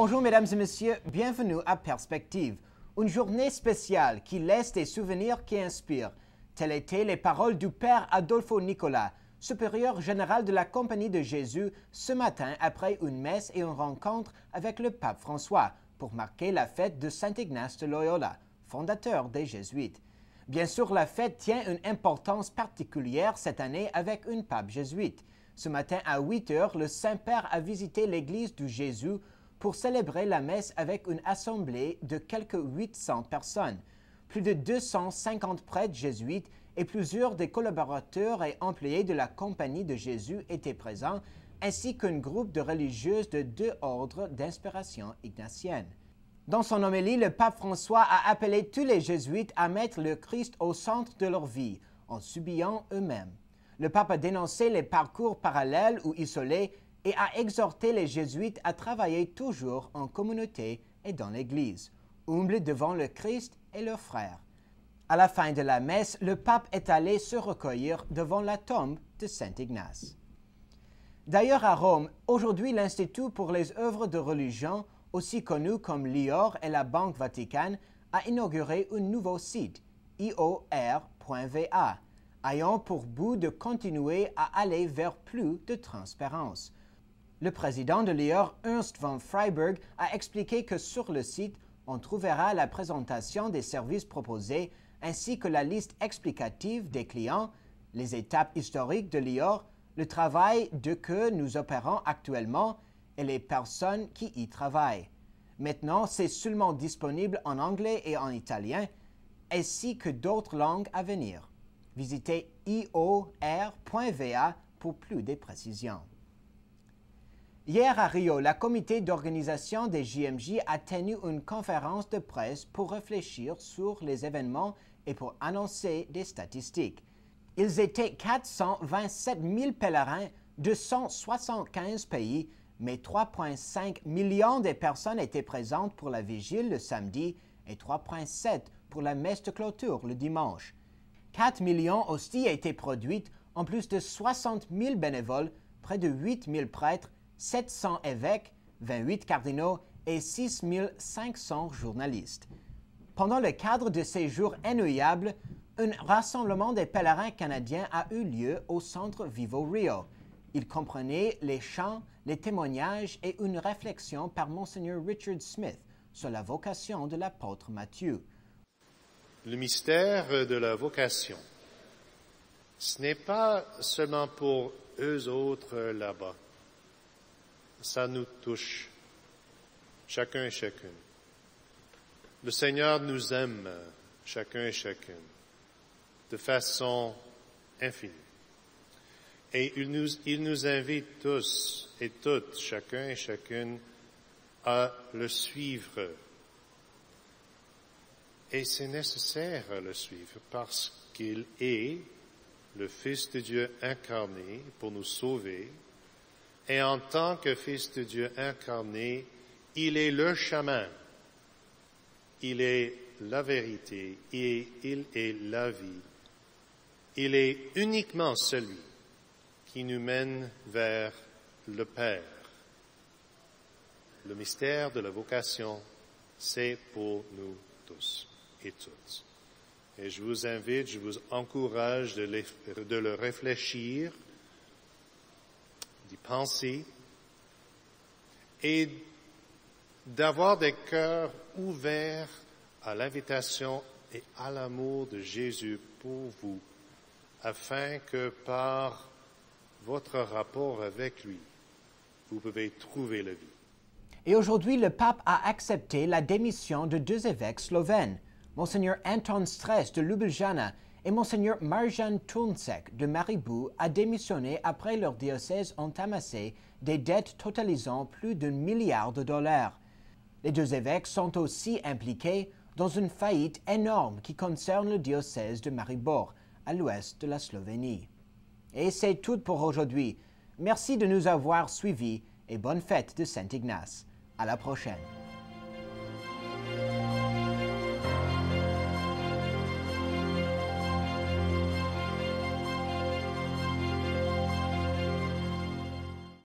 Bonjour mesdames et messieurs, bienvenue à Perspective, une journée spéciale qui laisse des souvenirs qui inspirent. Telles étaient les paroles du Père Adolfo Nicola, supérieur général de la Compagnie de Jésus, ce matin après une messe et une rencontre avec le pape François pour marquer la fête de Saint Ignace de Loyola, fondateur des Jésuites. Bien sûr, la fête tient une importance particulière cette année avec un pape jésuite. Ce matin à 8 heures, le Saint-Père a visité l'église du Jésus pour célébrer la messe avec une assemblée de quelques 800 personnes. Plus de 250 prêtres jésuites et plusieurs des collaborateurs et employés de la Compagnie de Jésus étaient présents, ainsi qu'un groupe de religieuses de 2 ordres d'inspiration ignatienne. Dans son homélie, le pape François a appelé tous les jésuites à mettre le Christ au centre de leur vie, en s'oubliant eux-mêmes. Le pape a dénoncé les parcours parallèles ou isolés et a exhorté les jésuites à travailler toujours en communauté et dans l'Église, humbles devant le Christ et leurs frères. À la fin de la messe, le pape est allé se recueillir devant la tombe de Saint Ignace. D'ailleurs, à Rome, aujourd'hui, l'Institut pour les œuvres de religion, aussi connu comme l'IOR et la Banque Vaticane, a inauguré un nouveau site, ior.va, ayant pour but de continuer à aller vers plus de transparence. Le président de l'IOR, Ernst von Freiberg, a expliqué que sur le site, on trouvera la présentation des services proposés ainsi que la liste explicative des clients, les étapes historiques de l'IOR, le travail que nous opérons actuellement et les personnes qui y travaillent. Maintenant, c'est seulement disponible en anglais et en italien, ainsi que d'autres langues à venir. Visitez ior.va pour plus de précisions. Hier à Rio, le comité d'organisation des JMJ a tenu une conférence de presse pour réfléchir sur les événements et pour annoncer des statistiques. Ils étaient 427 000 pèlerins de 175 pays, mais 3,5 millions de personnes étaient présentes pour la vigile le samedi et 3,7 pour la messe de clôture le dimanche. 4 millions hosties étaient produites, en plus de 60 000 bénévoles, près de 8 000 prêtres, 700 évêques, 28 cardinaux et 6 500 journalistes. Pendant le cadre de ces jours inoubliables, un rassemblement des pèlerins canadiens a eu lieu au centre Vivo Rio. Il comprenait les chants, les témoignages et une réflexion par Monseigneur Richard Smith sur la vocation de l'apôtre Matthieu. Le mystère de la vocation, ce n'est pas seulement pour eux autres là-bas. Ça nous touche, chacun et chacune. Le Seigneur nous aime, chacun et chacune, de façon infinie. Et il nous invite tous et toutes, chacun et chacune, à le suivre. Et c'est nécessaire à le suivre parce qu'il est le Fils de Dieu incarné pour nous sauver. Et en tant que Fils de Dieu incarné, il est le chemin, il est la vérité et il est la vie. Il est uniquement celui qui nous mène vers le Père. Le mystère de la vocation, c'est pour nous tous et toutes. Et je vous invite, je vous encourage de le réfléchir, d'y penser et d'avoir des cœurs ouverts à l'invitation et à l'amour de Jésus pour vous, afin que par votre rapport avec lui, vous pouvez trouver la vie. Et aujourd'hui, le pape a accepté la démission de 2 évêques slovènes, Monseigneur Anton Stres de Ljubljana et Monseigneur Marjan Turnsek de Maribou a démissionné après leur diocèse ont amassé des dettes totalisant plus d'1 milliard de dollars. Les 2 évêques sont aussi impliqués dans une faillite énorme qui concerne le diocèse de Maribor, à l'ouest de la Slovénie. Et c'est tout pour aujourd'hui. Merci de nous avoir suivis et bonne fête de Saint Ignace. À la prochaine.